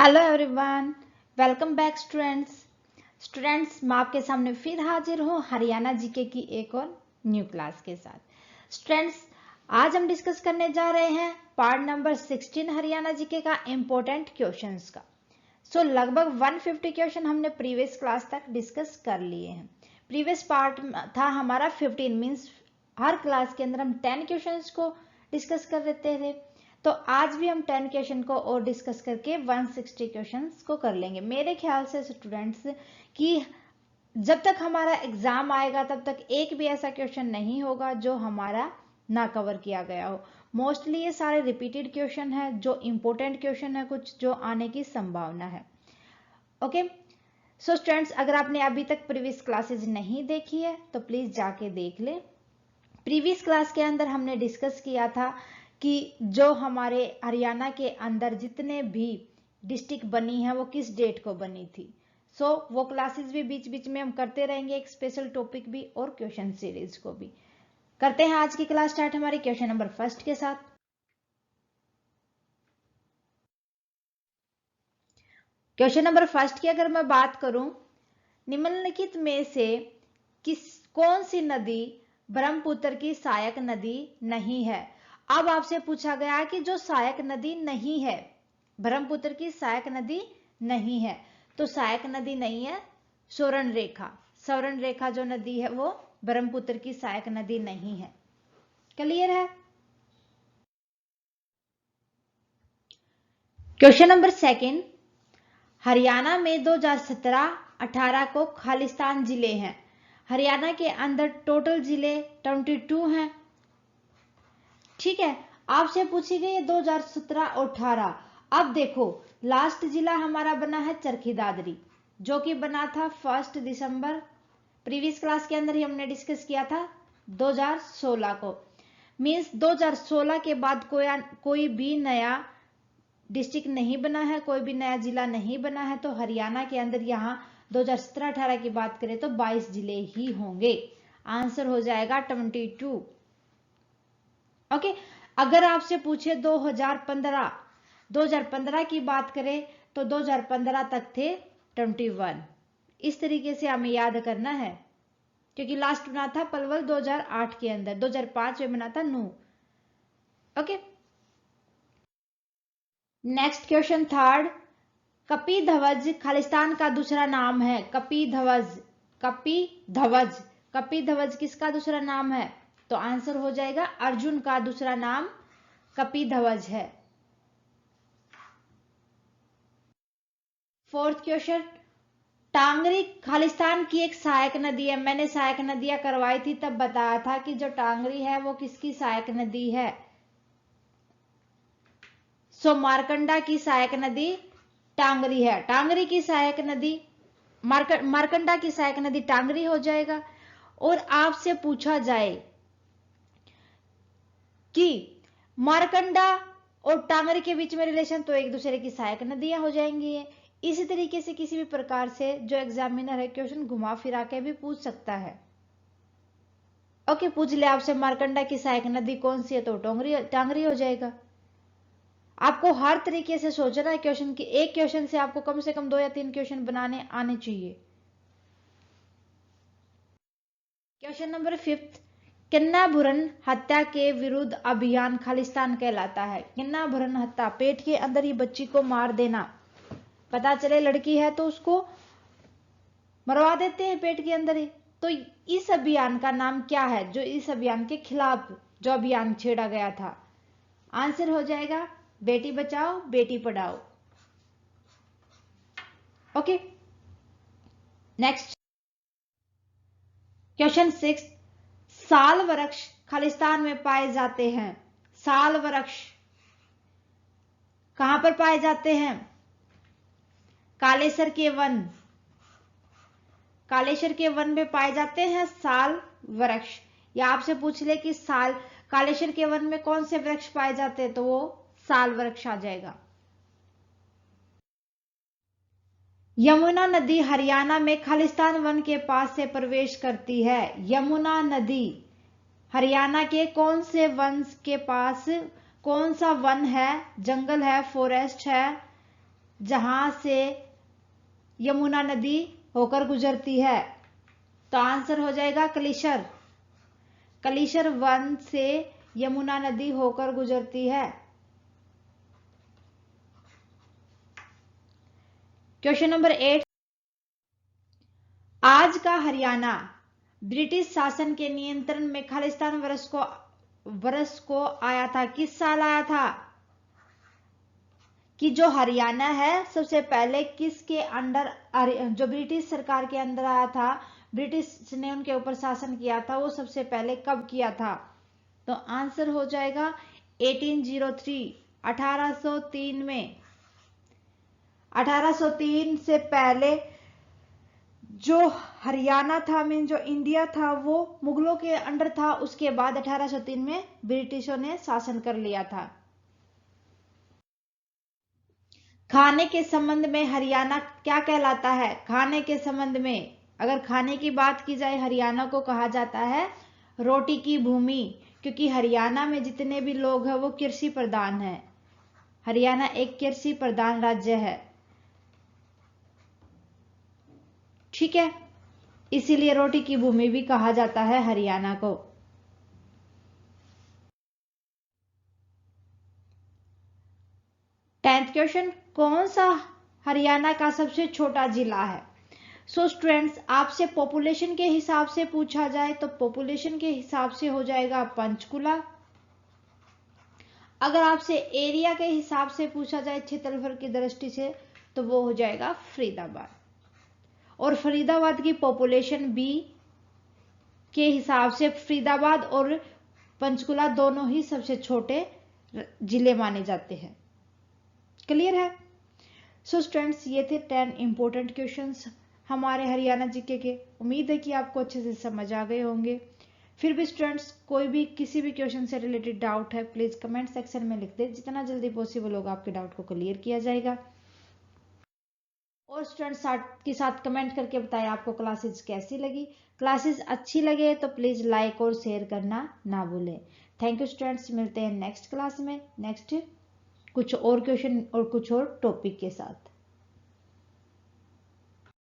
Hello everyone, welcome back students मैं आपके सामने फिर हाजिर हूँ हरियाणा जीके की एक और न्यू क्लास के साथ। स्टूडेंट्स, आज हम डिस्कस करने जा रहे हैं पार्ट नंबर 16 हरियाणा जीके का इम्पोर्टेंट क्वेश्चंस का। लगभग 150 क्वेश्चन हमने प्रीवियस क्लास तक डिस्कस कर लिए हैं। प्रीवियस पार्ट था हमारा 15 मीन्स हर क्लास के अंदर हम 10 क्वेश्चंस को डिस्कस कर लेते थे। तो आज भी हम 10 क्वेश्चन को और डिस्कस करके 160 क्वेश्चंस को कर लेंगे। मेरे ख्याल से स्टूडेंट्स कि जब तक हमारा एग्जाम आएगा तब तक एक भी ऐसा क्वेश्चन नहीं होगा जो हमारा ना कवर किया गया हो। मोस्टली ये सारे रिपीटेड क्वेश्चन है, जो इंपॉर्टेंट क्वेश्चन है, कुछ जो आने की संभावना है। ओके, सो स्टूडेंट्स, अगर आपने अभी तक प्रीवियस क्लासेस नहीं देखी है तो प्लीज जाके देख ले। प्रीवियस क्लास के अंदर हमने डिस्कस किया था कि जो हमारे हरियाणा के अंदर जितने भी डिस्ट्रिक्ट बनी है वो किस डेट को बनी थी। वो क्लासेस भी बीच बीच में हम करते रहेंगे, एक स्पेशल टॉपिक भी और क्वेश्चन सीरीज को भी करते हैं। आज की क्लास स्टार्ट हमारे क्वेश्चन नंबर फर्स्ट के साथ। क्वेश्चन नंबर फर्स्ट की अगर मैं बात करूं, निम्नलिखित में से कौन सी नदी ब्रह्मपुत्र की सहायक नदी नहीं है। अब आपसे पूछा गया कि जो सहायक नदी नहीं है, ब्रह्मपुत्र की सहायक नदी नहीं है, तो सहायक नदी नहीं है स्वर्ण रेखा। स्वर्ण रेखा जो नदी है वो ब्रह्मपुत्र की सहायक नदी नहीं है। क्लियर है। क्वेश्चन नंबर सेकंड, हरियाणा में 2017-18 को खालिस्तान जिले हैं। हरियाणा के अंदर टोटल जिले 22 हैं। ठीक है, आपसे पूछी गई है 2017 और 18। अब देखो, लास्ट जिला हमारा बना है चरखी दादरी, जो कि बना था 1 दिसंबर। प्रीवियस क्लास के अंदर ही हमने डिस्कस किया था 2016 को। मींस 2016 के बाद कोई भी नया डिस्ट्रिक्ट नहीं बना है, कोई भी नया जिला नहीं बना है। तो हरियाणा के अंदर यहाँ 2017-18 की बात करें तो 22 जिले ही होंगे। आंसर हो जाएगा 22। ओके, अगर आपसे पूछे 2015 की बात करें तो 2015 तक थे 21। इस तरीके से हमें याद करना है, क्योंकि लास्ट बना था पलवल 2008 के अंदर, 2005 में बना था नू। Okay, next question third, Kapidhwaj Khalistan का दूसरा नाम है। कपिध्वज किसका दूसरा नाम है? तो आंसर हो जाएगा अर्जुन का दूसरा नाम कपिध्वज है। फोर्थ क्वेश्चन, टांगरी खालिस्तान की एक सहायक नदी है। मैंने सहायक नदियां करवाई थी तब बताया था कि जो टांगरी है वो किसकी सहायक नदी है। मारकंडा की सहायक नदी टांगरी है। टांगरी की सहायक नदी मारकंडा की सहायक नदी टांगरी हो जाएगा। और आपसे पूछा जाए कि मारकंडा और टांगरी के बीच में रिलेशन, तो एक दूसरे की सहायक नदियां हो जाएंगी। इसी तरीके से किसी भी प्रकार से जो एग्जामिनर है क्वेश्चन घुमा फिरा के भी पूछ सकता है। ओके, पूछ ले आपसे मारकंडा की सहायक नदी कौन सी है, तो टांगरी हो जाएगा। आपको हर तरीके से सोचना है क्वेश्चन की। एक क्वेश्चन से आपको कम से कम 2 या 3 क्वेश्चन बनाने आने चाहिए। क्वेश्चन नंबर 5, किन्ना भ्रूण हत्या के विरुद्ध अभियान खालिस्तान कहलाता है। किन्ना भ्रूण हत्या, पेट के अंदर ही बच्ची को मार देना। पता चले लड़की है तो उसको मरवा देते हैं पेट के अंदर ही। तो इस अभियान का नाम क्या है, जो इस अभियान के खिलाफ जो अभियान छेड़ा गया था? आंसर हो जाएगा Beti Bachao Beti Padhao. Okay, next question 6, साल वृक्ष खालिस्तान में पाए जाते हैं। साल वृक्ष कहां पर पाए जाते हैं? कालेसर के वन में पाए जाते हैं साल वृक्ष। या आपसे पूछ ले कि कालेश्वर के वन में कौन से वृक्ष पाए जाते हैं, तो वो साल वृक्ष आ जाएगा। यमुना नदी हरियाणा में खालिस्तान वन के पास से प्रवेश करती है। यमुना नदी हरियाणा के कौन से वन के पास, कौन सा वन है, जंगल है, फॉरेस्ट है, जहां से यमुना नदी होकर गुजरती है? तो आंसर हो जाएगा कलिशर। कलिशर वन से यमुना नदी होकर गुजरती है। क्वेश्चन नंबर 8, आज का हरियाणा ब्रिटिश शासन के नियंत्रण में खालिस्तान वर्ष को आया था? किस साल आया था? कि जो हरियाणा है सबसे पहले किसके अंडर, जो ब्रिटिश सरकार के अंदर आया था, ब्रिटिश ने उनके ऊपर शासन किया था, वो सबसे पहले कब किया था? तो आंसर हो जाएगा 1803, 1803 में। 1803 से पहले जो हरियाणा था, मीन जो इंडिया था, वो मुगलों के अंडर था। उसके बाद 1803 में ब्रिटिशों ने शासन कर लिया था। खाने के संबंध में हरियाणा क्या कहलाता है? खाने के संबंध में अगर खाने की बात की जाए, हरियाणा को कहा जाता है रोटी की भूमि, क्योंकि हरियाणा में जितने भी लोग हैं वो कृषि प्रधान है। हरियाणा एक कृषि प्रधान राज्य है, ठीक है, इसीलिए रोटी की भूमि भी कहा जाता है हरियाणा को। टेंथ क्वेश्चन, कौन सा हरियाणा का सबसे छोटा जिला है? सो स्टूडेंट्स, आपसे पॉपुलेशन के हिसाब से पूछा जाए तो पॉपुलेशन के हिसाब से हो जाएगा पंचकुला। अगर आपसे एरिया के हिसाब से पूछा जाए, क्षेत्रफल की दृष्टि से, तो वो हो जाएगा फरीदाबाद। और फरीदाबाद की पॉपुलेशन भी के हिसाब से फरीदाबाद और पंचकुला दोनों ही सबसे छोटे जिले माने जाते हैं। क्लियर है? सो स्टूडेंट्स, ये थे 10 इंपॉर्टेंट क्वेश्चंस हमारे हरियाणा जीके के। उम्मीद है कि आपको अच्छे से समझ आ गए होंगे। फिर भी स्टूडेंट्स, कोई भी किसी भी क्वेश्चन से रिलेटेड डाउट है, प्लीज कमेंट सेक्शन में लिख दे। जितना जल्दी पॉसिबल होगा आपके डाउट को क्लियर किया जाएगा। और स्टूडेंट्स के साथ कमेंट करके बताएं आपको क्लासेस कैसी लगी। क्लासेस अच्छी लगे तो प्लीज लाइक और शेयर करना ना भूलें। थैंक यू स्टूडेंट्स, मिलते हैं नेक्स्ट क्लास में, नेक्स्ट कुछ और क्वेश्चन और कुछ और टॉपिक के साथ।